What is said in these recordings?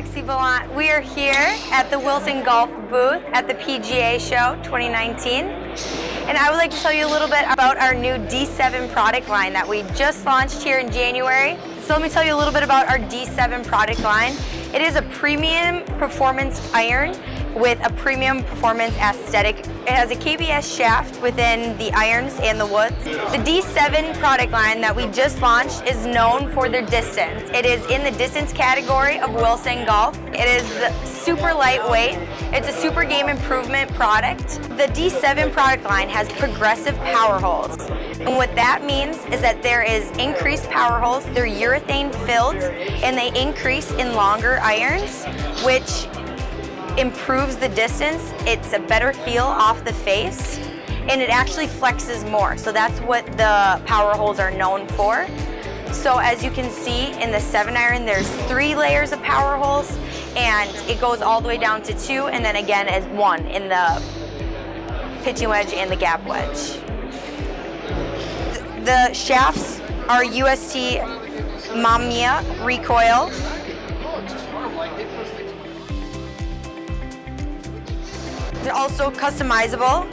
Lexi Bellant. We are here at the Wilson Golf booth at the PGA Show 2019. And I would like to tell you a little bit about our new D7 product line that we just launched here in January. So let me tell you a little bit about our D7 product line. It is a premium performance iron with a premium performance aesthetic. It has a KBS shaft within the irons and the woods. The D7 product line that we just launched is known for their distance. It is in the distance category of Wilson Golf. It is super lightweight. It's a super game improvement product. The D7 product line has progressive power holes. And what that means is that there is increased power holes. They're urethane filled and they increase in longer irons, which improves the distance. It's a better feel off the face, and it actually flexes more. So that's what the power holes are known for. So as you can see in the 7-iron, there's 3 layers of power holes, and it goes all the way down to 2, and then again as 1 in the pitching wedge and the gap wedge. The shafts are UST Mamiya recoil. They're also customizable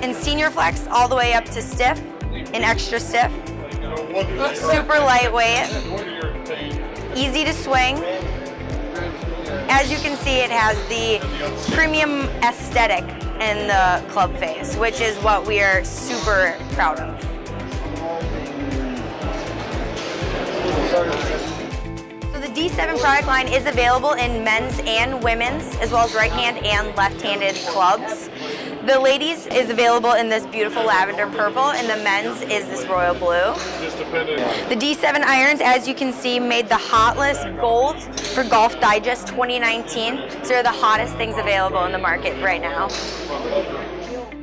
in senior flex all the way up to stiff and extra stiff. Super lightweight, easy to swing. As you can see, it has the premium aesthetic in the club face, which is what we are super proud of. So the D7 product line is available in men's and women's, as well as right-hand and left-handed clubs. The ladies is available in this beautiful lavender purple, and the men's is this royal blue. The D7 irons, as you can see, made the hot list gold for Golf Digest 2019. So they're the hottest things available in the market right now.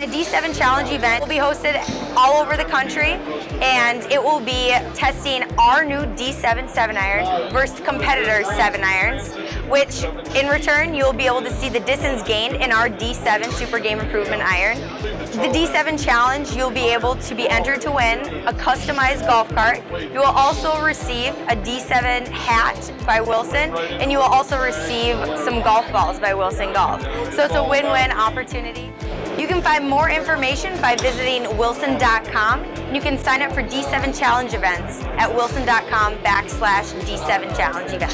The D7 Challenge event will be hosted all over the country, and it will be testing our new D7 7-iron versus competitors' 7-irons, which in return you'll be able to see the distance gained in our D7 Super Game Improvement iron. The D7 Challenge, you'll be able to be entered to win a customized golf cart. You will also receive a D7 hat by Wilson, and you will also receive some golf balls by Wilson Golf. So it's a win-win opportunity. You can find more information by visiting wilson.com. You can sign up for D7 Challenge events at wilson.com/D7 Challenge event.